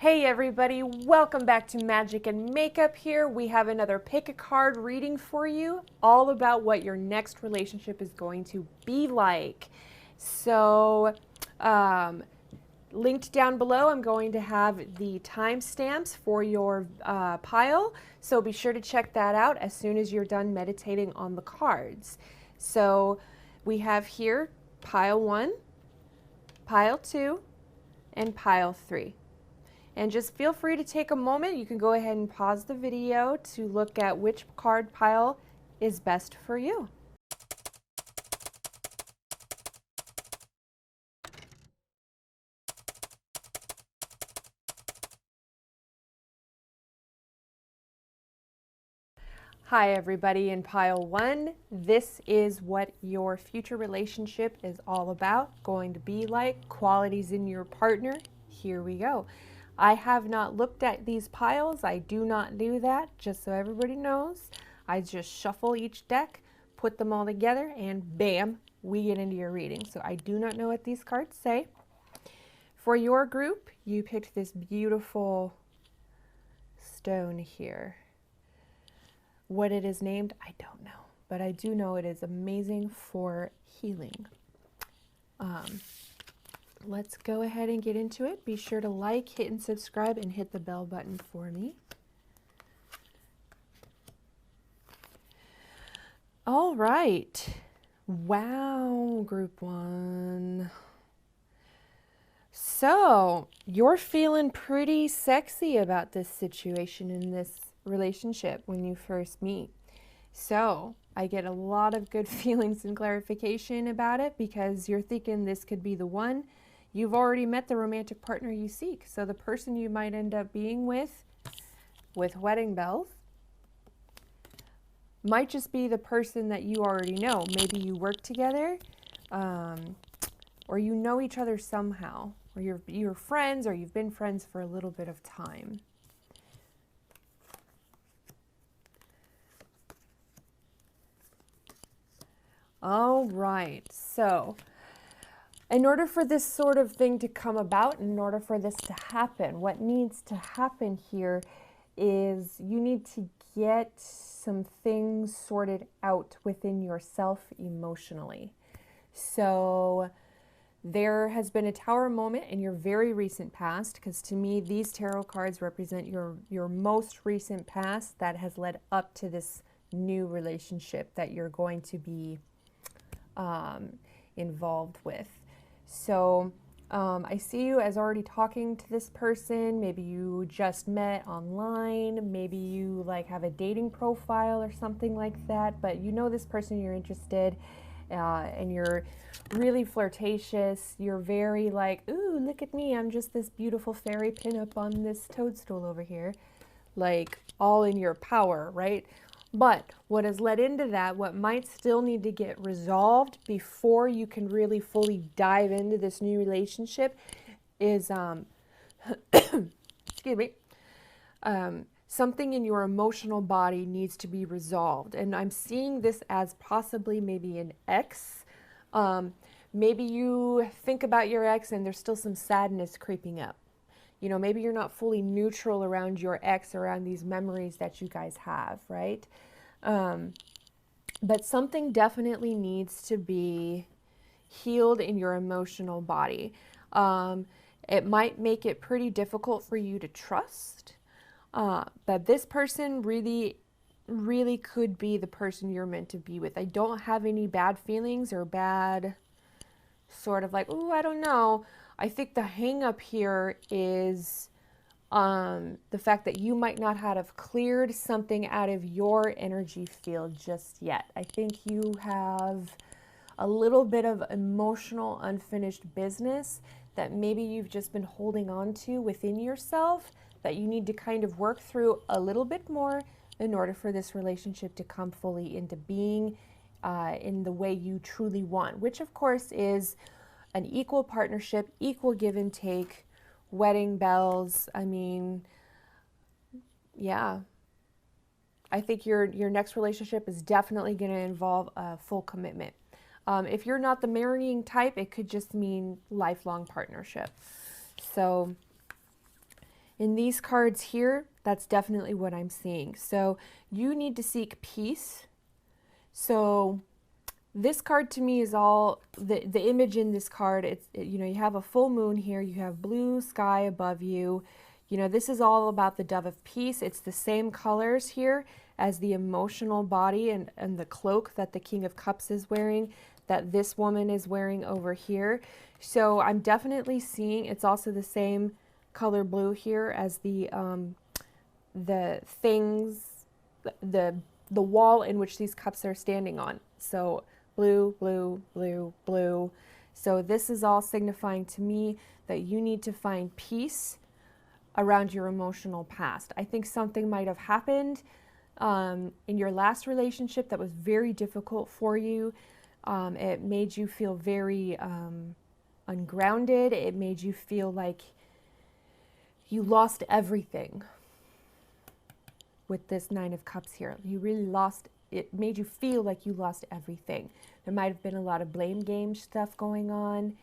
Hey everybody, welcome back to Magic and Makeup here. We have another pick a card reading for you, all about what your next relationship is going to be like. So, linked down below, I'm going to have the timestamps for your pile. So be sure to check that out as soon as you're done meditating on the cards. So we have here pile 1, pile 2, and pile 3. And just feel free to take a moment. You can go ahead and pause the video to look at which card pile is best for you. Hi everybody in pile 1. This is what your future relationship is all about, going to be like, qualities in your partner. Here we go. I have not looked at these piles. I do not do that, just so everybody knows. I just shuffle each deck, put them all together, and bam, we get into your reading. So I do not know what these cards say. For your group, you picked this beautiful stone here. What it is named, I don't know, but I do know it is amazing for healing. Let's go ahead and get into it. Be sure to like, hit and subscribe, and hit the bell button for me. All right. Wow, group 1. So, you're feeling pretty sexy about this situation in this relationship when you first meet. So, I get a lot of good feelings and clarification about it because you're thinking this could be the one. You've already met the romantic partner you seek. So the person you might end up being with wedding bells, might just be the person that you already know. Maybe you work together, or you know each other somehow, or you're friends, or you've been friends for a little bit of time. All right, so in order for this sort of thing to come about, in order for this to happen, what needs to happen here is you need to get some things sorted out within yourself emotionally. So there has been a tower moment in your very recent past, because to me these tarot cards represent your most recent past that has led up to this new relationship that you're going to be involved with. So I see you as already talking to this person. Maybe you just met online. Maybe you like have a dating profile or something like that. But you know this person, you're interested, and you're really flirtatious. You're very like, ooh, look at me. I'm just this beautiful fairy pinup on this toadstool over here. Like all in your power, right? But what has led into that, what might still need to get resolved before you can really fully dive into this new relationship is, excuse me, something in your emotional body needs to be resolved. And I'm seeing this as possibly maybe an ex. Maybe you think about your ex and there's still some sadness creeping up. You know, maybe you're not fully neutral around your ex, around these memories that you guys have, right? But something definitely needs to be healed in your emotional body. It might make it pretty difficult for you to trust, but this person really, really could be the person you're meant to be with. I don't have any bad feelings or bad sort of like, oh, I don't know. I think the hang up here is the fact that you might not have cleared something out of your energy field just yet. I think you have a little bit of emotional unfinished business that maybe you've just been holding on to within yourself that you need to kind of work through a little bit more in order for this relationship to come fully into being in the way you truly want, which of course is an equal partnership, equal give and take, wedding bells. I mean, yeah. I think your next relationship is definitely going to involve a full commitment. If you're not the marrying type, it could just mean lifelong partnership. So In these cards here, that's definitely what I'm seeing. So you need to seek peace. So this card to me is all, the image in this card, you have a full moon here, you have blue sky above you. This is all about the dove of peace. It's the same colors here as the emotional body and the cloak that the King of Cups is wearing, that this woman is wearing over here. So I'm definitely seeing, it's also the same color blue here as the things, the wall in which these cups are standing on. So blue, blue, blue, blue. So this is all signifying to me that you need to find peace around your emotional past. I think something might have happened in your last relationship that was very difficult for you. It made you feel very ungrounded. It made you feel like you lost everything with this Nine of Cups here. You really lost, it made you feel like you lost everything. There might have been a lot of blame game stuff going on.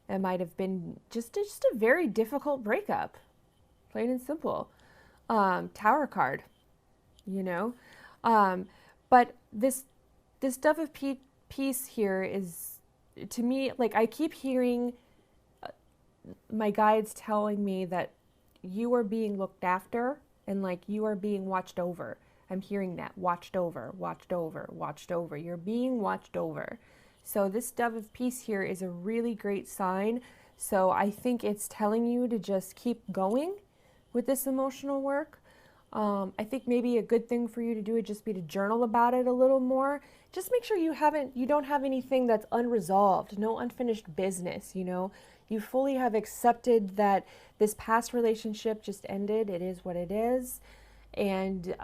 It might have been just a very difficult breakup, plain and simple. Tower card, but this dove of peace here is, to me, like, I keep hearing my guides telling me that you are being looked after and like you are being watched over. I'm hearing that, watched over, watched over, watched over. You're being watched over. So this dove of peace here is a really great sign. So I think it's telling you to just keep going with this emotional work. I think maybe a good thing for you to do would just be to journal about it a little more. Just make sure you don't have anything that's unresolved, no unfinished business, You fully have accepted that this past relationship just ended. It is what it is. And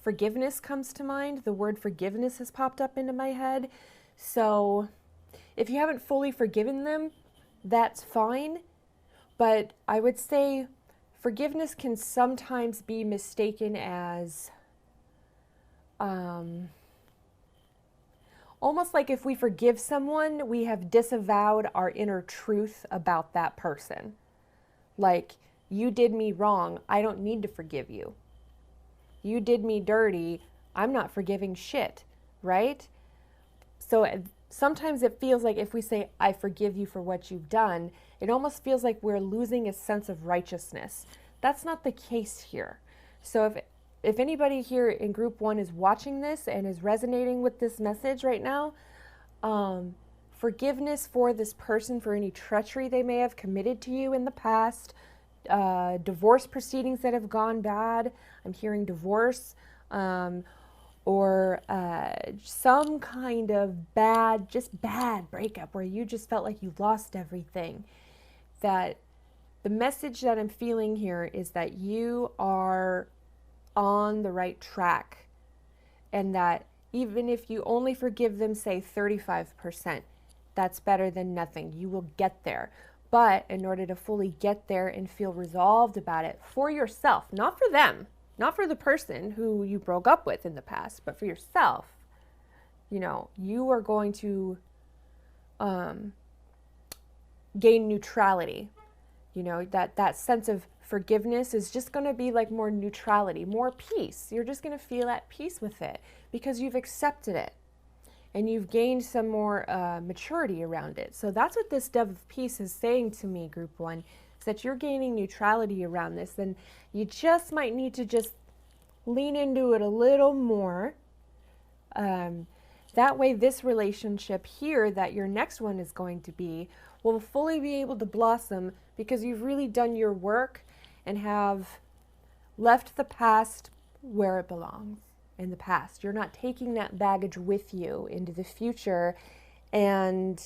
forgiveness comes to mind. The word forgiveness has popped up into my head. So if you haven't fully forgiven them, that's fine. But I would say forgiveness can sometimes be mistaken as almost like if we forgive someone, we have disavowed our inner truth about that person. Like, you did me wrong, I don't need to forgive you. You did me dirty, I'm not forgiving shit, right? So sometimes it feels like if we say, I forgive you for what you've done, it almost feels like we're losing a sense of righteousness. That's not the case here. So if anybody here in group 1 is watching this and is resonating with this message right now, forgiveness for this person for any treachery they may have committed to you in the past, divorce proceedings that have gone bad. I'm hearing divorce, or some kind of bad breakup where you just felt like you lost everything. That the message that I'm feeling here is that you are on the right track, and that even if you only forgive them, say 35%, that's better than nothing. You will get there. But in order to fully get there and feel resolved about it for yourself, not for them, not for the person who you broke up with in the past, but for yourself, you are going to gain neutrality. That sense of forgiveness is just going to be like more neutrality, more peace. You're just going to feel at peace with it because you've accepted it and you've gained some more maturity around it. So that's what this dove of peace is saying to me, group 1, is that you're gaining neutrality around this, and you just might need to just lean into it a little more. That way this relationship here that your next one is going to be will fully be able to blossom because you've really done your work and have left the past where it belongs, in the past. You're not taking that baggage with you into the future and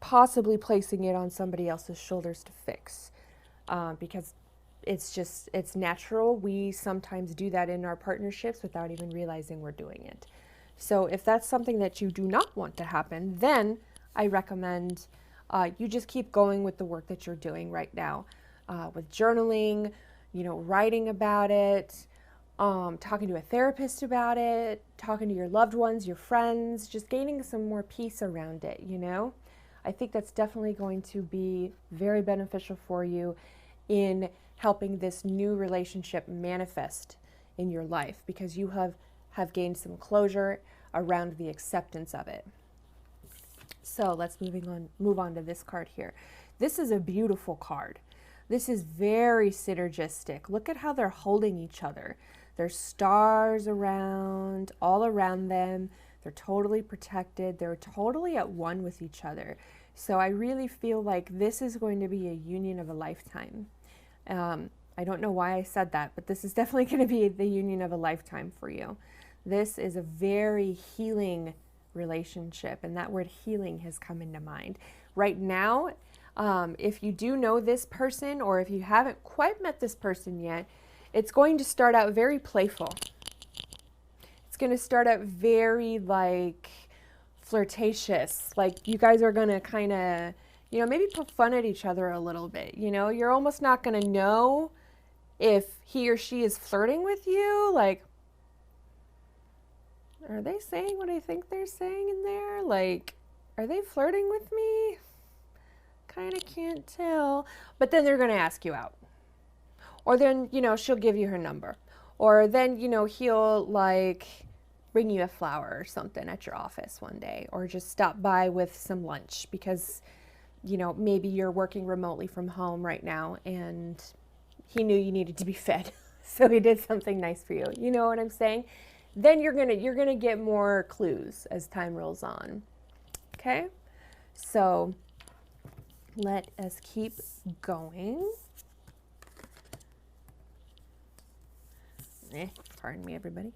possibly placing it on somebody else's shoulders to fix, because it's natural. We sometimes do that in our partnerships without even realizing we're doing it. So if that's something that you do not want to happen, then I recommend you just keep going with the work that you're doing right now, with journaling, writing about it, talking to a therapist about it, talking to your loved ones, your friends, just gaining some more peace around it, I think that's definitely going to be very beneficial for you in helping this new relationship manifest in your life, because you have gained some closure around the acceptance of it. So let's move on to this card here. This is a beautiful card. This is very synergistic. Look at how they're holding each other. There's stars around, all around them. They're totally protected. They're totally at one with each other. So I really feel like this is going to be a union of a lifetime. I don't know why I said that, but this is definitely going to be the union of a lifetime for you. This is a very healing relationship, and that word healing has come into mind. Right now, if you do know this person, or if you haven't quite met this person yet, it's going to start out very playful. It's going to start out very like flirtatious. Like you guys are going to kind of, maybe poke fun at each other a little bit. You're almost not going to know if he or she is flirting with you. Like, are they saying what I think they're saying in there? Like, are they flirting with me? Kind of can't tell. But then they're going to ask you out. Or then, she'll give you her number. Or then, he'll like bring you a flower or something at your office one day. Or just stop by with some lunch because, maybe you're working remotely from home right now and he knew you needed to be fed. So he did something nice for you. You know what I'm saying? Then you're gonna get more clues as time rolls on. Okay? So let us keep going. Pardon me, everybody.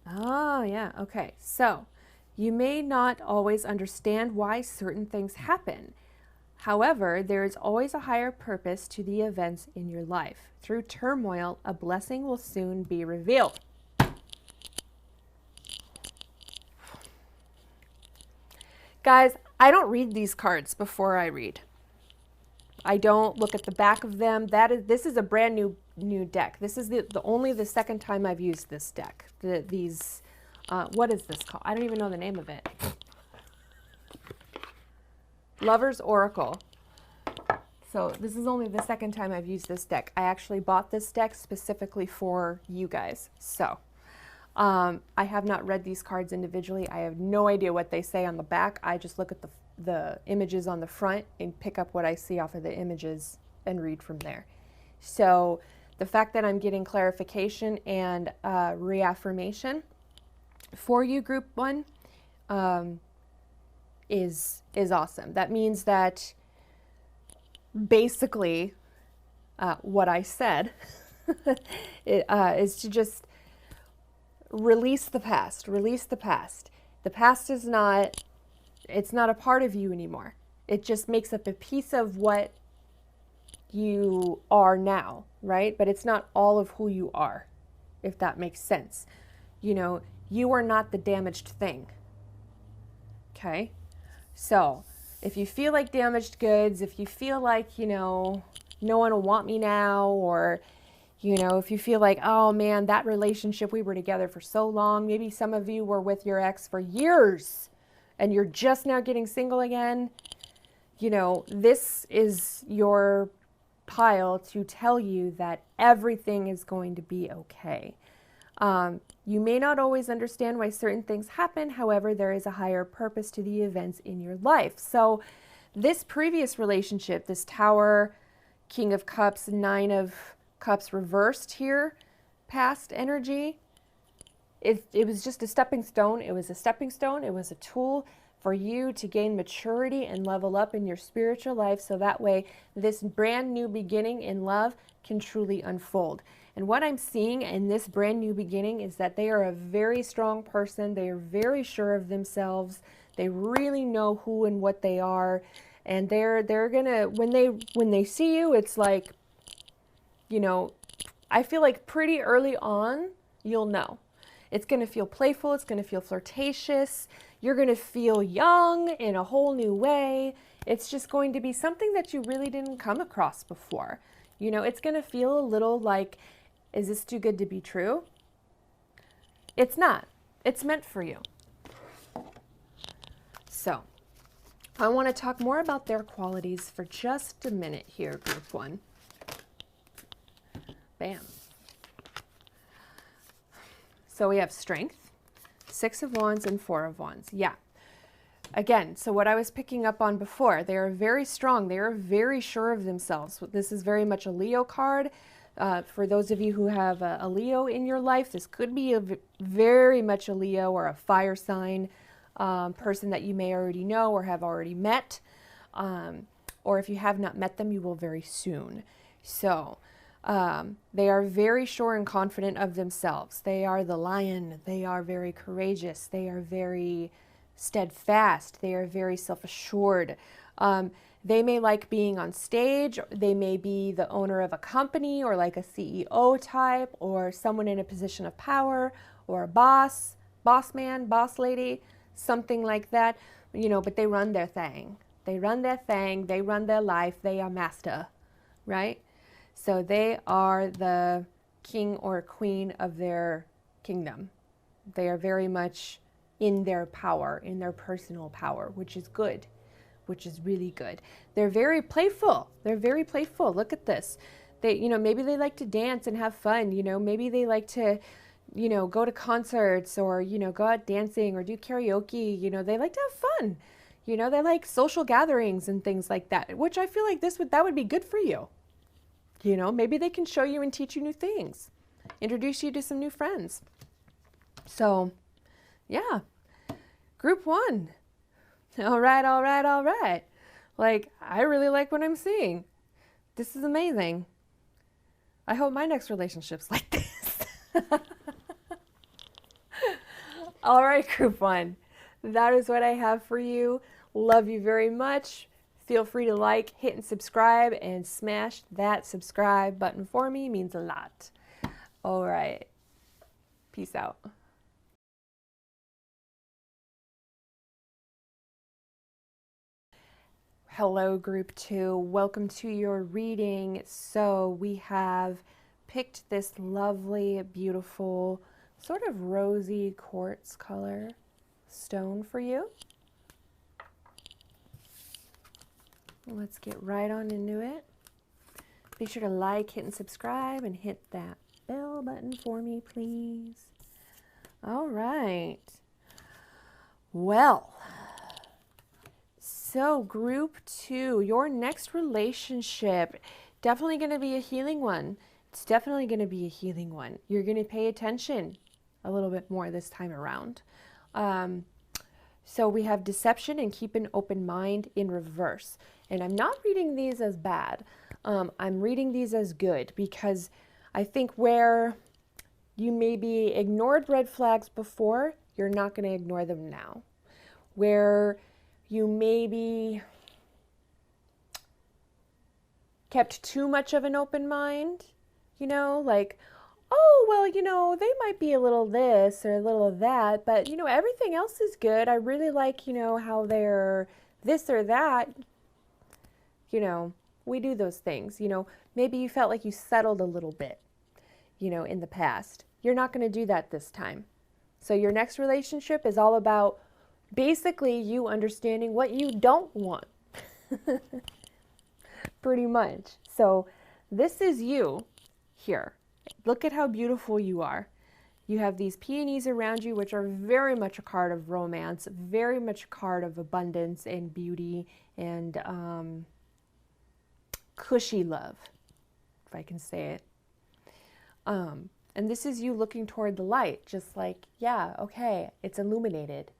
Oh, yeah. Okay. So you may not always understand why certain things happen. However, there is always a higher purpose to the events in your life. Through turmoil, a blessing will soon be revealed. Guys, I don't read these cards before I read. I don't look at the back of them. This is a brand new deck. This is only the second time I've used this deck. What is this called? I don't even know the name of it. Lover's Oracle. So this is only the second time I've used this deck. I actually bought this deck specifically for you guys. So I have not read these cards individually. I have no idea what they say on the back. I just look at the images on the front and pick up what I see off of the images and read from there. So the fact that I'm getting clarification and reaffirmation for you, group one, is awesome. That means that basically what I said is to just release the past. Release the past. The past is not, it's not a part of you anymore. It just makes up a piece of what you are now, right? But it's not all of who you are, if that makes sense. You are not the damaged thing. Okay? So, if you feel like damaged goods, if you feel like, no one will want me now, or, if you feel like, oh man, that relationship, we were together for so long, maybe some of you were with your ex for years and you're just now getting single again, this is your pile to tell you that everything is going to be okay. You may not always understand why certain things happen. However, there is a higher purpose to the events in your life. So this previous relationship, this Tower, King of Cups, Nine of Cups reversed here, past energy, it was just a stepping stone. It was a stepping stone. It was a tool for you to gain maturity and level up in your spiritual life, so that way this brand new beginning in love can truly unfold. And what I'm seeing in this brand new beginning is that they are a very strong person. They are very sure of themselves. They really know who and what they are. And they're gonna, when they see you, it's like, I feel like pretty early on, you'll know. It's gonna feel playful. It's gonna feel flirtatious. You're gonna feel young in a whole new way. It's just going to be something that you really didn't come across before. It's gonna feel a little like, is this too good to be true? It's not. It's meant for you. So I want to talk more about their qualities for just a minute here, group one. Bam. So we have strength, 6 of Wands and 4 of Wands. Yeah. Again, so what I was picking up on before, they are very strong. They are very sure of themselves. This is very much a Leo card. For those of you who have a Leo in your life, this could be very much a Leo or a fire sign person that you may already know or have already met. Or if you have not met them, you will very soon. So they are very sure and confident of themselves. They are the lion. They are very courageous. They are very steadfast. They are very self-assured. They may like being on stage. They may be the owner of a company or like a CEO type or someone in a position of power or a boss man, boss lady, something like that, you know, but they run their thing. They run their thing. They run their life. They are master, right? So they are the king or queen of their kingdom. They are very much in their power, in their personal power, which is good, which is really good. They're very playful. They're very playful. Look at this. They, you know, maybe they like to dance and have fun, you know, maybe they like to, you know, go to concerts or, you know, go out dancing or do karaoke, you know, they like to have fun. You know, they like social gatherings and things like that, which I feel like that would be good for you. You know, maybe they can show you and teach you new things, introduce you to some new friends. So, yeah, group one. All right, all right, all right. Like, I really like what I'm seeing. This is amazing. I hope my next relationship's like this. All right, group one. That is what I have for you. Love you very much. Feel free to like, hit and subscribe, and smash that subscribe button for me. It means a lot. All right. Peace out. Hello, group two. Welcome to your reading. So we have picked this lovely, beautiful, sort of rosy quartz color stone for you. Let's get right on into it. Be sure to like, hit, and subscribe, and hit that bell button for me, please. All right. Well, so group two, your next relationship, definitely going to be a healing one. It's definitely going to be a healing one. You're going to pay attention a little bit more this time around. So we have deception and keep an open mind in reverse. And I'm not reading these as bad. I'm reading these as good because I think where you maybe ignored red flags before, you're not going to ignore them now. Where you maybe kept too much of an open mind, you know, like, oh, well, you know, they might be a little this or a little that, but, you know, everything else is good. I really like, you know, how they're this or that. You know, we do those things. You know, maybe you felt like you settled a little bit, you know, in the past. You're not going to do that this time. So your next relationship is all about basically you understanding what you don't want. Pretty much. So this is you here. Look at how beautiful you are. You have these peonies around you, which are very much a card of romance, very much a card of abundance and beauty and cushy love, if I can say it. And this is you looking toward the light, just like, yeah, okay, it's illuminated.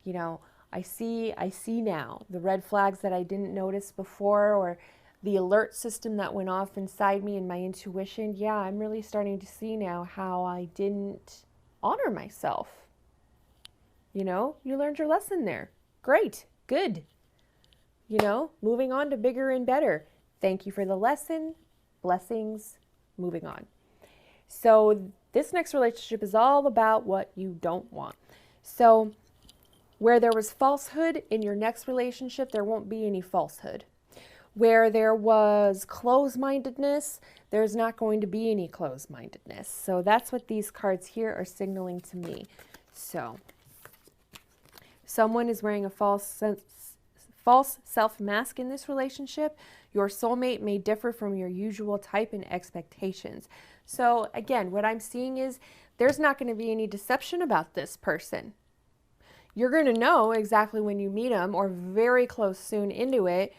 You know, I see now the red flags that I didn't notice before, or the alert system that went off inside me and my intuition. Yeah, I'm really starting to see now how I didn't honor myself. You know, you learned your lesson there. Great, good. You know, moving on to bigger and better. Thank you for the lesson. Blessings. Moving on. So this next relationship is all about what you don't want. So where there was falsehood in your next relationship, there won't be any falsehood. Where there was closed-mindedness, there's not going to be any closed-mindedness. So that's what these cards here are signaling to me. So Someone is wearing a false self-mask in this relationship. Your soulmate may differ from your usual type and expectations. So again, what I'm seeing is there's not going to be any deception about this person. You're going to know exactly when you meet them or very close soon into it,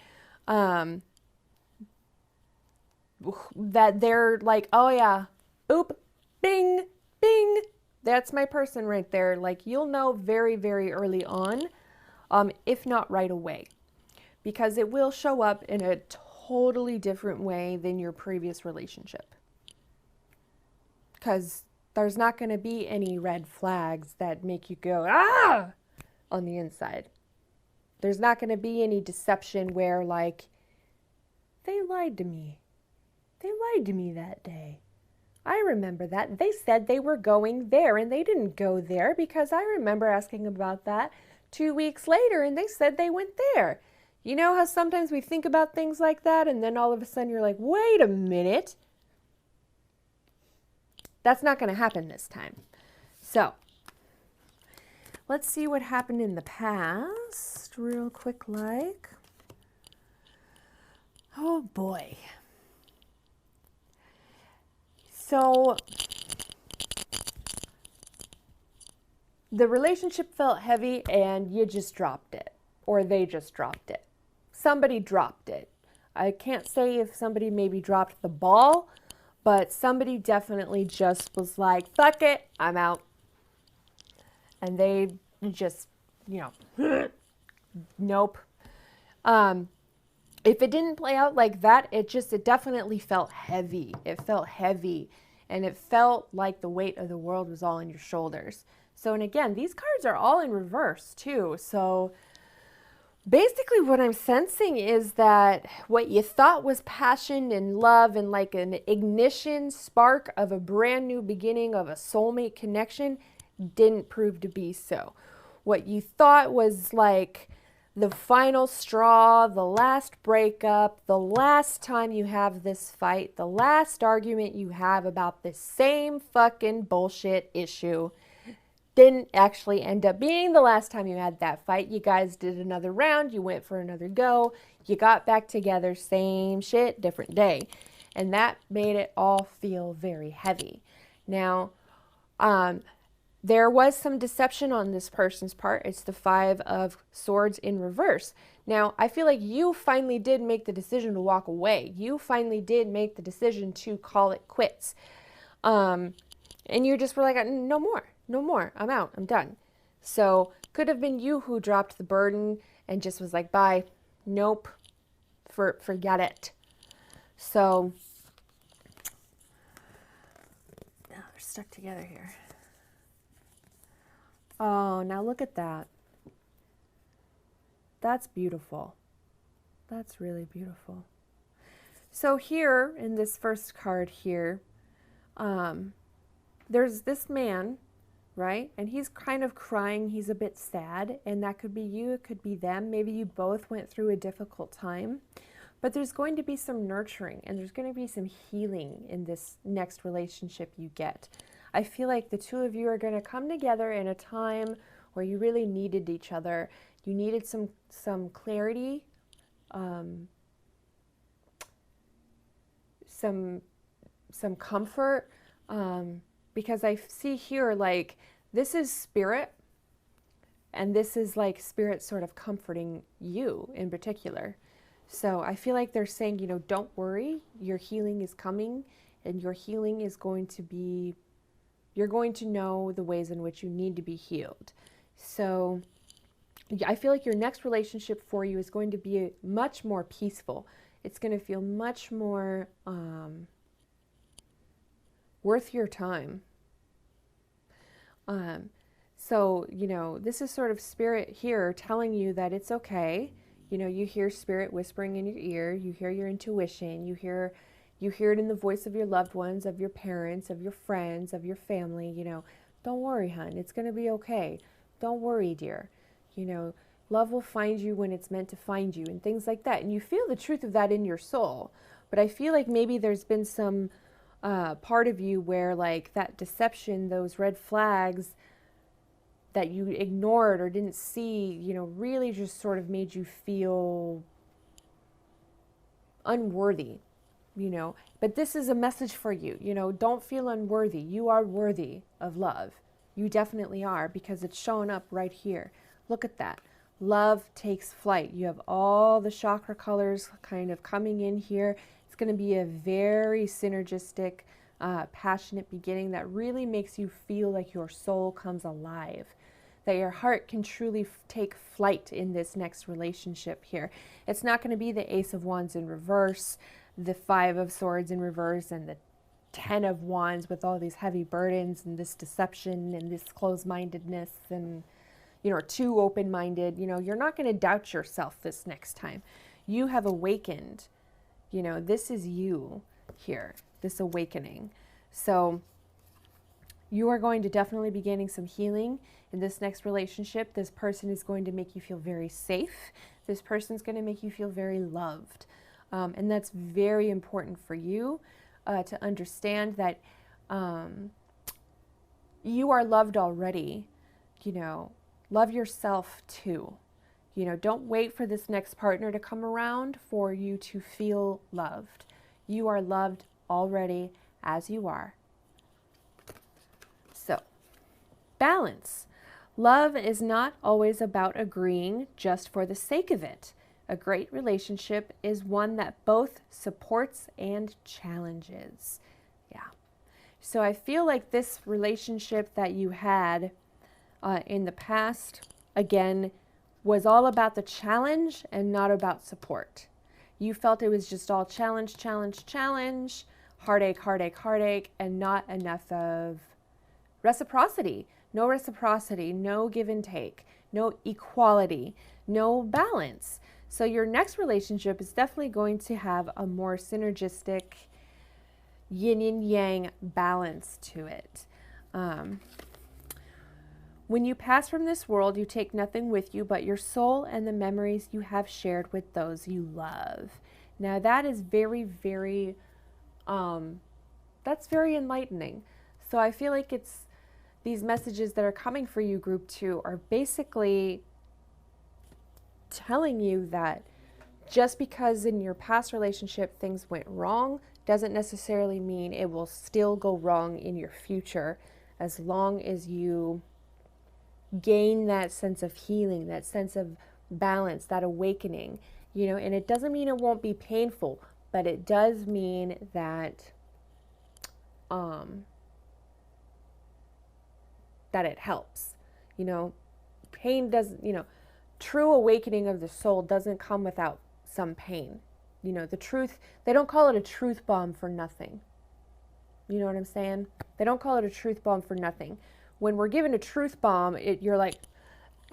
that they're like, oh yeah, oop, bing, bing, that's my person right there. Like, you'll know very, very early on, if not right away, because it will show up in a totally different way than your previous relationship. Because there's not going to be any red flags that make you go, ah, on the inside. There's not going to be any deception where, like, they lied to me. They lied to me that day. I remember that. They said they were going there and they didn't go there because I remember asking about that 2 weeks later and they said they went there. You know how sometimes we think about things like that and then all of a sudden you're like, wait a minute. That's not going to happen this time. So, let's see what happened in the past real quick like. Oh boy. So, the relationship felt heavy and you just dropped it. Or they just dropped it. Somebody dropped it. I can't say if somebody maybe dropped the ball, but somebody definitely just was like, fuck it, I'm out. And they just, nope. If it didn't play out like that, it definitely felt heavy. It felt heavy. And it felt like the weight of the world was all on your shoulders. So, and again, these cards are all in reverse too. So basically what I'm sensing is that what you thought was passion and love and like an ignition spark of a brand new beginning of a soulmate connection didn't prove to be so. What you thought was like the final straw, the last breakup, the last time you have this fight, the last argument you have about this same fucking bullshit issue didn't actually end up being the last time you had that fight. You guys did another round, you went for another go, you got back together, same shit, different day. And that made it all feel very heavy. Now, there was some deception on this person's part. It's the 5 of Swords in reverse. Now, I feel like you finally did make the decision to walk away. You finally did make the decision to call it quits. And you just were like, no more. I'm out. I'm done. So could have been you who dropped the burden and just was like, bye. Nope. Forget it. So now they're stuck together here. Oh, now look at that. That's beautiful. That's really beautiful. So here in this first card here, there's this man, right? And he's kind of crying. He's a bit sad. And that could be you. It could be them. Maybe you both went through a difficult time. But there's going to be some nurturing and there's going to be some healing in this next relationship you get. I feel like the two of you are going to come together in a time where you really needed each other. You needed some clarity, some comfort, because I see here like this is spirit, and this is like spirit sort of comforting you in particular. So I feel like they're saying, don't worry, your healing is coming, and your healing is going to be, you're going to know the ways in which you need to be healed. So I feel like your next relationship for you is going to be much more peaceful. It's going to feel much more worth your time. So, this is sort of spirit here telling you that it's okay. You hear spirit whispering in your ear. You hear your intuition. You hear it in the voice of your loved ones, of your parents, of your friends, of your family. Don't worry, hon. It's going to be okay. Don't worry, dear. Love will find you when it's meant to find you and things like that. And you feel the truth of that in your soul. But I feel like maybe there's been some part of you where like that deception, those red flags, that you ignored or didn't see, you know, really just sort of made you feel unworthy, you know. But this is a message for you, you know, don't feel unworthy. You are worthy of love. You definitely are, because it's showing up right here. Look at that. Love takes flight. You have all the chakra colors kind of coming in here. It's going to be a very synergistic, passionate beginning that really makes you feel like your soul comes alive, that your heart can truly take flight in this next relationship here. It's not going to be the Ace of Wands in reverse, the Five of Swords in reverse, and the 10 of Wands with all these heavy burdens and this deception and this closed-mindedness and, you know, too open-minded. You know, you're not going to doubt yourself this next time. You have awakened. You know, this is you here, this awakening. So you are going to definitely be gaining some healing in this next relationship. This person is going to make you feel very safe. This person's going to make you feel very loved. And that's very important for you to understand that you are loved already. You know, love yourself too. You know, don't wait for this next partner to come around for you to feel loved. You are loved already as you are. So, balance. Love is not always about agreeing just for the sake of it. A great relationship is one that both supports and challenges. Yeah. So I feel like this relationship that you had in the past, again, was all about the challenge and not about support. You felt it was just all challenge, challenge, challenge, heartache, heartache, heartache, and not enough of reciprocity. No reciprocity, no give and take, no equality, no balance. So your next relationship is definitely going to have a more synergistic yin and yang balance to it. When you pass from this world, you take nothing with you but your soul and the memories you have shared with those you love. Now that is very, very, that's very enlightening. So I feel like it's these messages that are coming for you, group 2, are basically telling you that just because in your past relationship things went wrong doesn't necessarily mean it will still go wrong in your future, as long as you gain that sense of healing, that sense of balance, that awakening, you know. And it doesn't mean it won't be painful, but it does mean that that it helps. You know, pain doesn't, you know, true awakening of the soul doesn't come without some pain. You know, the truth, they don't call it a truth bomb for nothing. You know what I'm saying? They don't call it a truth bomb for nothing. When we're given a truth bomb, you're like,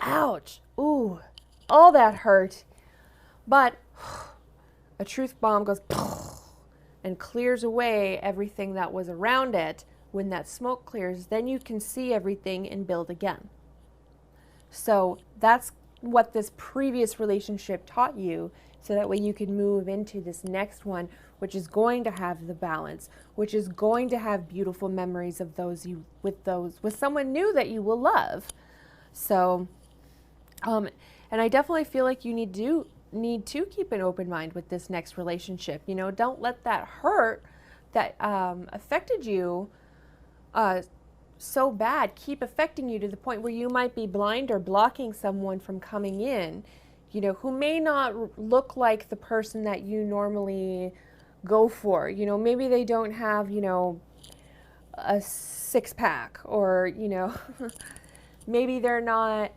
ouch, ooh, all that hurt. But a truth bomb goes and clears away everything that was around it. When that smoke clears, then you can see everything and build again. So that's what this previous relationship taught you, so that way you can move into this next one, which is going to have the balance, which is going to have beautiful memories of with someone new that you will love. So, and I definitely feel like you need to keep an open mind with this next relationship. You know, don't let that hurt that affected you so bad keep affecting you to the point where you might be blind or blocking someone from coming in, you know, who may not look like the person that you normally go for. You know, maybe they don't have, you know, a six-pack, or, you know, maybe they're not,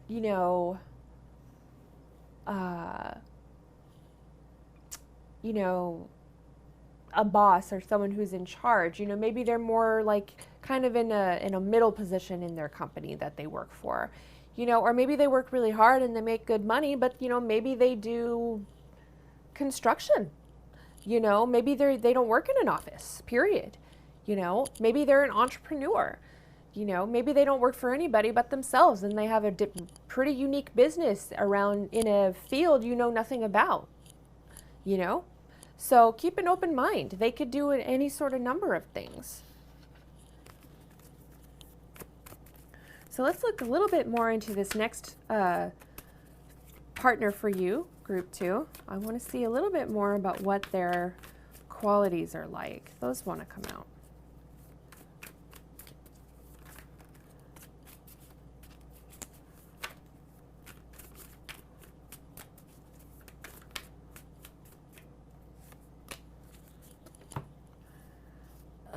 you know, a boss or someone who's in charge. You know, maybe they're more like kind of in a middle position in their company that they work for, you know, or maybe they work really hard and they make good money, but, you know, maybe they do construction, you know, maybe they don't work in an office, period. You know, maybe they're an entrepreneur, you know, maybe they don't work for anybody but themselves, and they have a pretty unique business around in a field you know nothing about, you know. So keep an open mind. They could do any sort of number of things. So let's look a little bit more into this next partner for you, group 2. I want to see a little bit more about what their qualities are like. Those want to come out.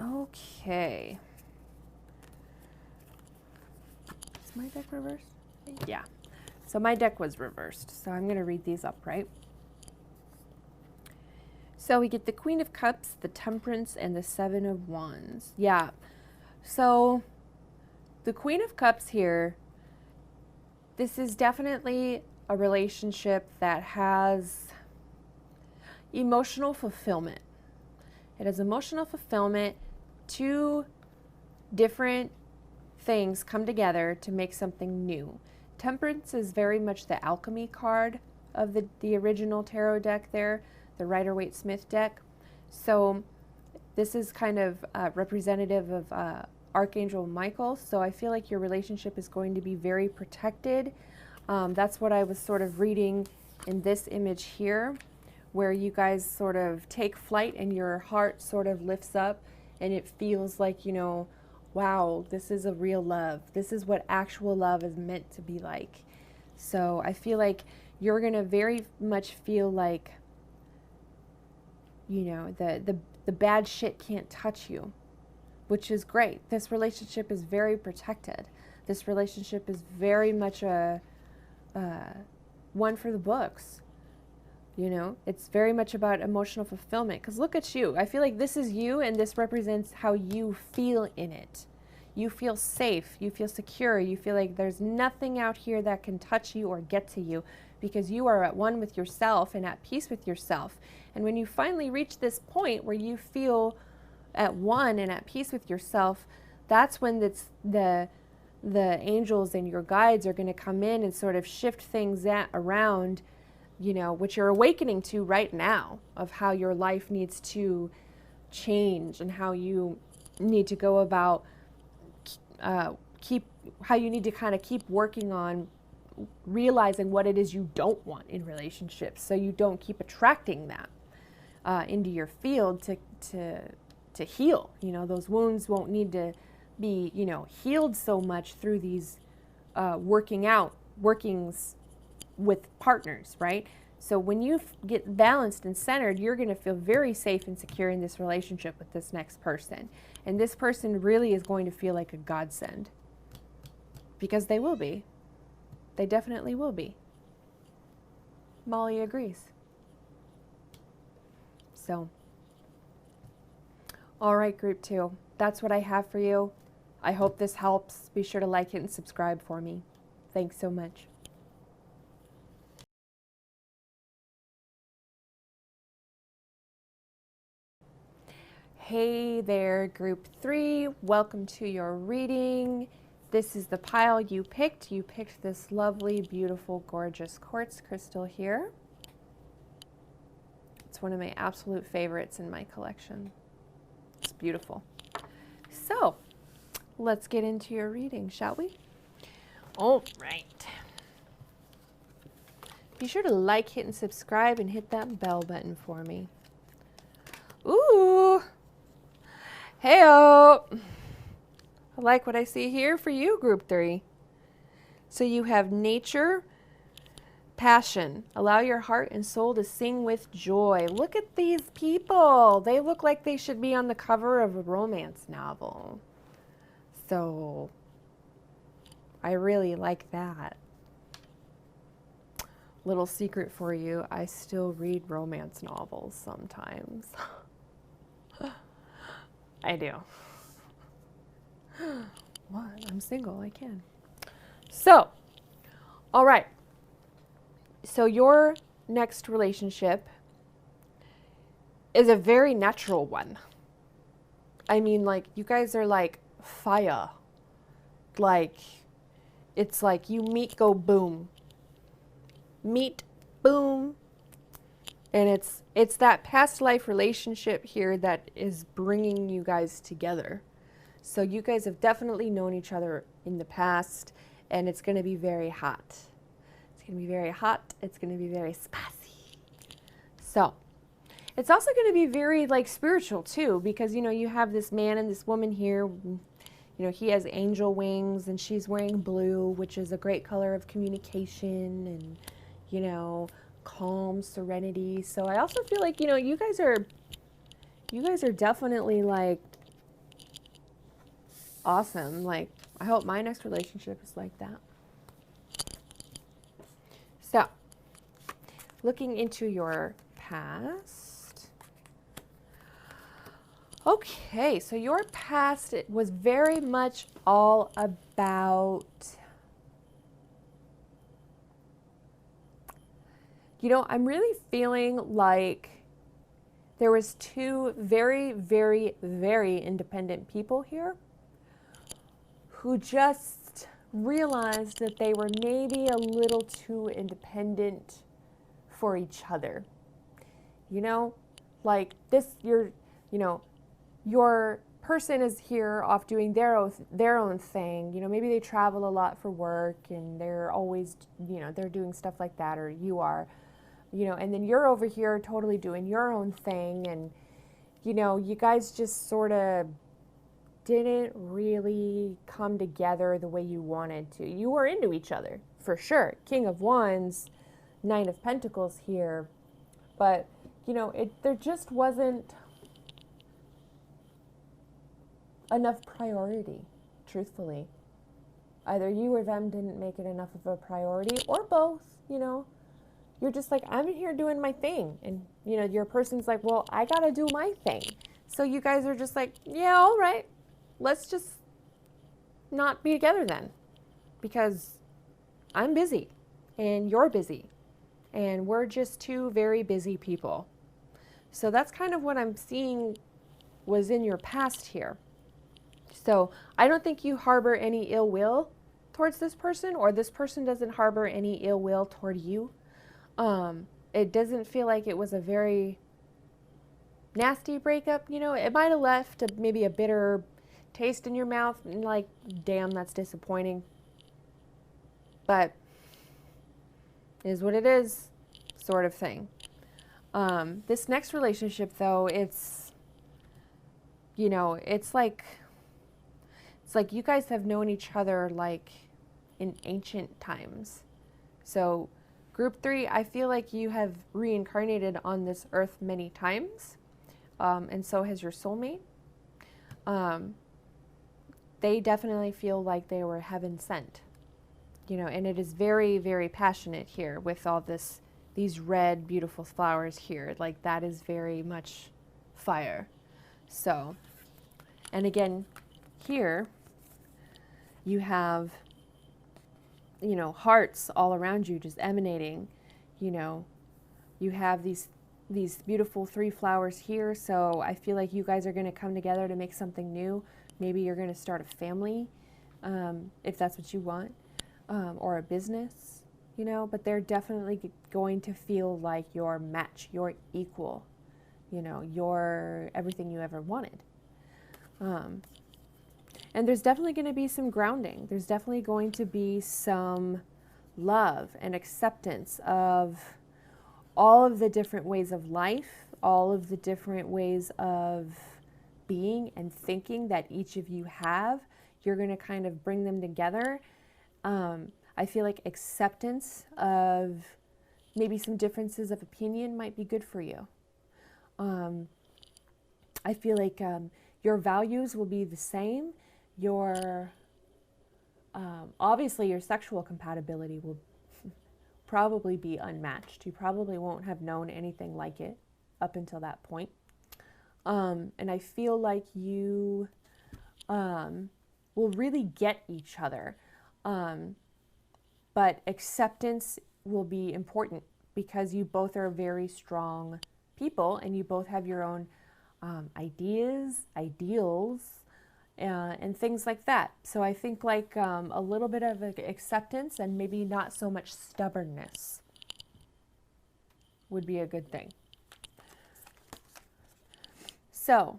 Okay. Is my deck reversed? Yeah. So my deck was reversed, so I'm going to read these upright. So we get the Queen of Cups, the Temperance, and the Seven of Wands. Yeah. So the Queen of Cups here, this is definitely a relationship that has emotional fulfillment. It has emotional fulfillment. Two different things come together to make something new. Temperance is very much the alchemy card of the original tarot deck there, the Rider-Waite-Smith deck. So this is kind of representative of Archangel Michael. So I feel like your relationship is going to be very protected. That's what I was sort of reading in this image here, where you guys sort of take flight and your heart sort of lifts up and it feels like, you know, wow, this is a real love. This is what actual love is meant to be like. So I feel like you're going to very much feel like, you know, the bad shit can't touch you, which is great. This relationship is very protected. This relationship is very much a one for the books. You know, it's very much about emotional fulfillment. Because look at you. I feel like this is you, and this represents how you feel in it. You feel safe. You feel secure. You feel like there's nothing out here that can touch you or get to you, because you are at one with yourself and at peace with yourself. And when you finally reach this point where you feel at one and at peace with yourself, that's when the angels and your guides are going to come in and sort of shift things around, you know, what you're awakening to right now, of how your life needs to change and how you need to go about how you need to kind of keep working on realizing what it is you don't want in relationships, so you don't keep attracting that into your field to heal. You know, those wounds won't need to be, you know, healed so much through these workings with partners, right? So when you get balanced and centered, you're going to feel very safe and secure in this relationship with this next person. And this person really is going to feel like a godsend, because they will be. They definitely will be. Molly agrees. So, all right, group 2. That's what I have for you. I hope this helps. Be sure to like it and subscribe for me. Thanks so much. Hey there, group 3. Welcome to your reading. This is the pile you picked. You picked this lovely, beautiful, gorgeous quartz crystal here. It's one of my absolute favorites in my collection. It's beautiful. So, let's get into your reading, shall we? All right. Be sure to like, hit, and subscribe, and hit that bell button for me. Ooh! Hey-o! I like what I see here for you, group 3. So you have nature, passion. Allow your heart and soul to sing with joy. Look at these people. They look like they should be on the cover of a romance novel. So I really like that. Little secret for you, I still read romance novels sometimes. I do. What? I'm single, I can. So, all right. So your next relationship is a very natural one. I mean, like, you guys are like fire. Like, it's like you meet, go boom. Meet, boom. And it's that past life relationship here that is bringing you guys together. So you guys have definitely known each other in the past, and it's going to be very hot. It's going to be very hot. It's going to be very spicy. So it's also going to be very like spiritual too, because, you know, you have this man and this woman here. You know, he has angel wings and she's wearing blue, which is a great color of communication and, you know, calm, serenity. So I also feel like, you know, you guys are definitely like awesome. Like, I hope my next relationship is like that. So, looking into your past. Okay, so your past, it was very much all about, you know, I'm really feeling like there was two very, very, very independent people here who just realized that they were maybe a little too independent for each other. You know, like this, you know, your person is here off doing their own thing. You know, maybe they travel a lot for work and they're always, you know, they're doing stuff like that, or you are, you know, and then you're over here totally doing your own thing. And, you know, you guys just sort of didn't really come together the way you wanted to. You were into each other, for sure. King of Wands, Nine of Pentacles here. But, you know, there just wasn't enough priority, truthfully. Either you or them didn't make it enough of a priority, or both, you know. You're just like, I'm here doing my thing. And, you know, your person's like, well, I got to do my thing. So you guys are just like, yeah, all right. Let's just not be together then. Because I'm busy and you're busy. And we're just two very busy people. So that's kind of what I'm seeing was in your past here. So I don't think you harbor any ill will towards this person, or this person doesn't harbor any ill will toward you. It doesn't feel like it was a very nasty breakup. You know, it might have left maybe a bitter taste in your mouth and like, damn, that's disappointing. But it is what it is, sort of thing. This next relationship though, it's, you know, it's like you guys have known each other like in ancient times. So Group 3, I feel like you have reincarnated on this earth many times, and so has your soulmate. They definitely feel like they were heaven sent, you know, and it is very, very passionate here with all these red, beautiful flowers here. Like, that is very much fire. So, and again, here you have, you know, hearts all around you just emanating. You know, you have these beautiful 3 flowers here. So I feel like you guys are going to come together to make something new. Maybe you're going to start a family, if that's what you want, or a business, you know, but they're definitely going to feel like your match, your equal, you know, your everything you ever wanted. And there's definitely going to be some grounding. There's definitely going to be some love and acceptance of all of the different ways of life, all of the different ways of being and thinking that each of you have. You're going to kind of bring them together. I feel like acceptance of maybe some differences of opinion might be good for you. I feel like your values will be the same. Your obviously your sexual compatibility will probably be unmatched. You probably won't have known anything like it up until that point. And I feel like you will really get each other. But acceptance will be important because you both are very strong people and you both have your own ideas, ideals, and things like that. So I think like a little bit of acceptance and maybe not so much stubbornness would be a good thing. So,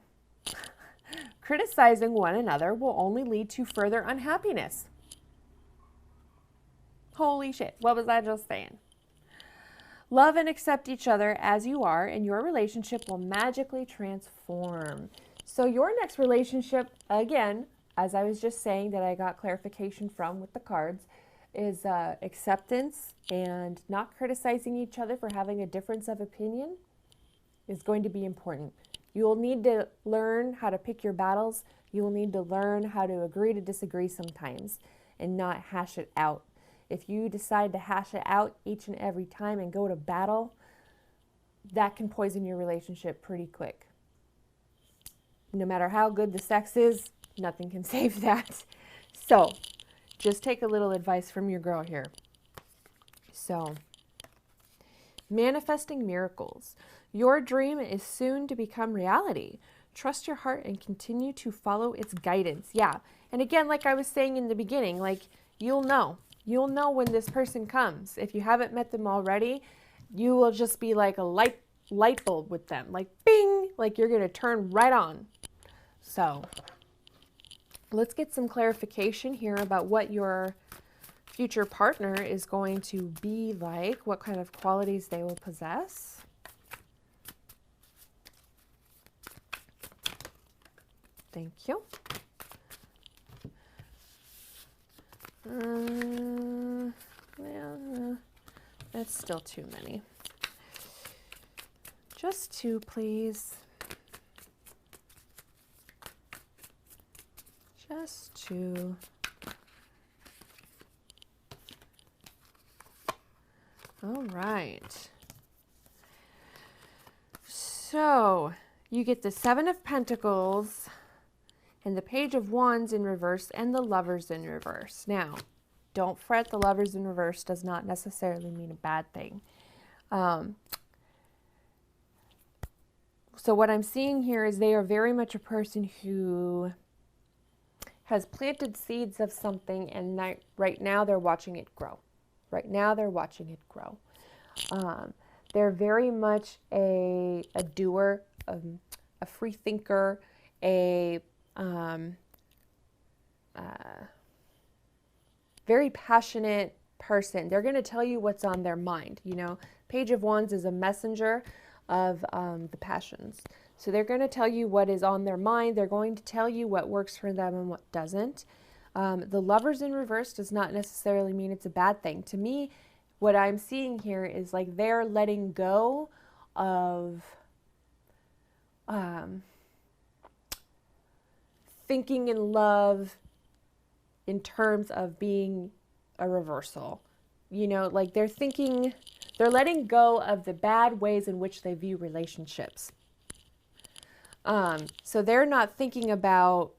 criticizing one another will only lead to further unhappiness. Holy shit. What was I just saying? Love and accept each other as you are, and your relationship will magically transform. So your next relationship, again, as I was just saying that I got clarification from with the cards, is acceptance and not criticizing each other for having a difference of opinion is going to be important. You will need to learn how to pick your battles. You will need to learn how to agree to disagree sometimes and not hash it out. If you decide to hash it out each and every time and go to battle, that can poison your relationship pretty quick. No matter how good the sex is, nothing can save that. So, just take a little advice from your girl here. So, manifesting miracles. Your dream is soon to become reality. Trust your heart and continue to follow its guidance. Yeah. And again, like I was saying in the beginning, like you'll know. You'll know when this person comes. If you haven't met them already, you will just be like a light bulb with them. Like bing, like you're going to turn right on. So, let's get some clarification here about what your future partner is going to be like, what kind of qualities they will possess. Thank you. Well, that's still too many. Just two, please. Just two. All right. So you get the Seven of Pentacles and the Page of Wands in reverse and the Lovers in reverse. Now, don't fret, the Lovers in reverse does not necessarily mean a bad thing. So what I'm seeing here is they are very much a person who has planted seeds of something, and right now they're watching it grow. Right now they're watching it grow. They're very much a doer, a free thinker, a very passionate person. They're going to tell you what's on their mind. You know, Page of Wands is a messenger of the passions. So they're going to tell you what is on their mind. They're going to tell you what works for them and what doesn't. The Lovers in reverse does not necessarily mean it's a bad thing. To me, what I'm seeing here is like they're letting go of thinking in love in terms of being a reversal. You know, like they're letting go of the bad ways in which they view relationships. So they're not thinking about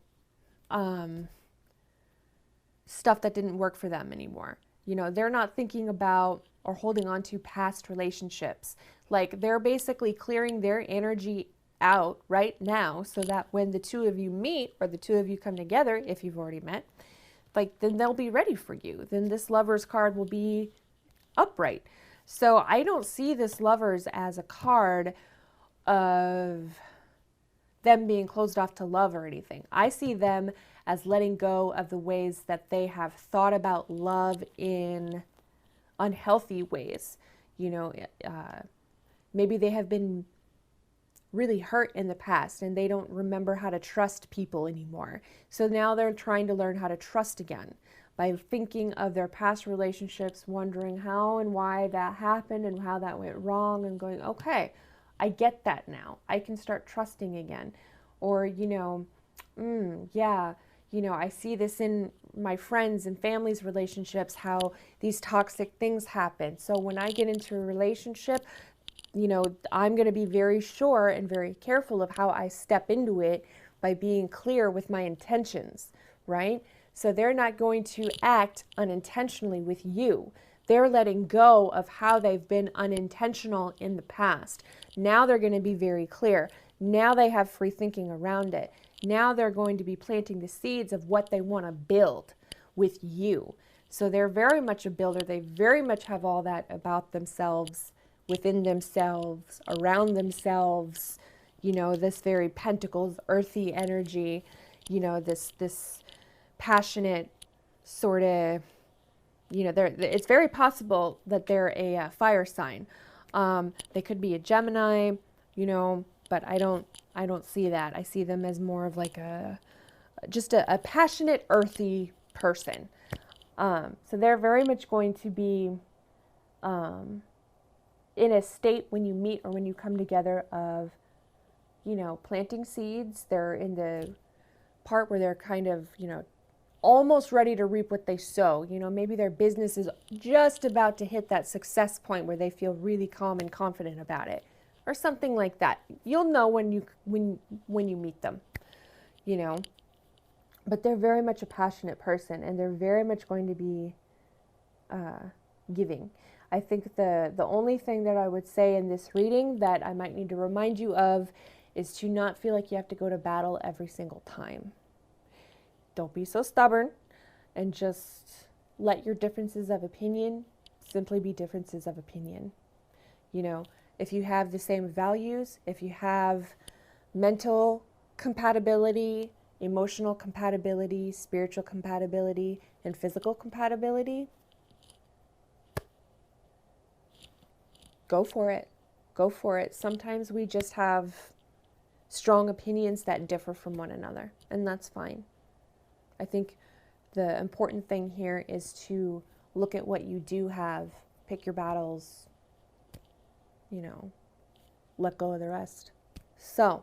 stuff that didn't work for them anymore. You know, they're not thinking about or holding on to past relationships. Like they're basically clearing their energy out right now so that when the two of you meet or the two of you come together, if you've already met, like then they'll be ready for you. Then this Lovers card will be upright. So I don't see this Lovers as a card of them being closed off to love or anything. I see them as letting go of the ways that they have thought about love in unhealthy ways. You know, maybe they have been really hurt in the past and they don't remember how to trust people anymore. So now they're trying to learn how to trust again by thinking of their past relationships, wondering how and why that happened and how that went wrong, and going, okay, I get that now. I can start trusting again. Or, you know, yeah, you know, I see this in my friends and family's relationships, how these toxic things happen. So when I get into a relationship, you know, I'm going to be very sure and very careful of how I step into it by being clear with my intentions, right? So they're not going to act unintentionally with you. They're letting go of how they've been unintentional in the past. Now they're going to be very clear. Now they have free thinking around it. Now they're going to be planting the seeds of what they want to build with you. So they're very much a builder. They very much have all that about themselves, within themselves, around themselves. You know, this very Pentacles, earthy energy, you know, this passionate sort of it's very possible that they're a fire sign. They could be a Gemini, but I don't see that. I see them as more of like just a passionate, earthy person. So they're very much going to be in a state when you meet or when you come together of, planting seeds. They're in the part where they're kind of, almost ready to reap what they sow. Maybe their business is just about to hit that success point where they feel really calm and confident about it, or something like that. You'll know when you meet them, But they're very much a passionate person, and they're very much going to be giving. I think the only thing that I would say in this reading that I might need to remind you of is to not feel like you have to go to battle every single time. Don't be so stubborn, and just let your differences of opinion simply be differences of opinion. If you have the same values, if you have mental compatibility, emotional compatibility, spiritual compatibility, and physical compatibility, go for it. Go for it. Sometimes we just have strong opinions that differ from one another, and that's fine. I think the important thing here is to look at what you do have, pick your battles, let go of the rest. So,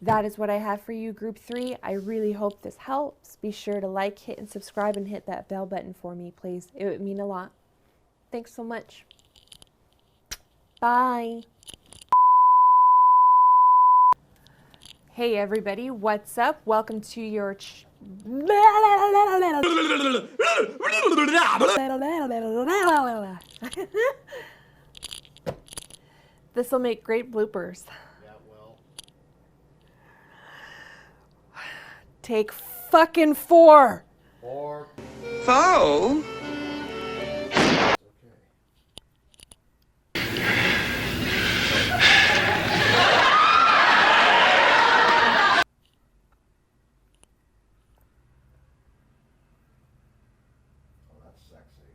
that is what I have for you, Group 3. I really hope this helps. Be sure to like, hit, and subscribe, and hit that bell button for me, please. It would mean a lot. Thanks so much. Bye. Hey, everybody. What's up? Welcome to your... This will make great bloopers. Yeah, well. Take fucking 4. 4. Foe? That's sexy.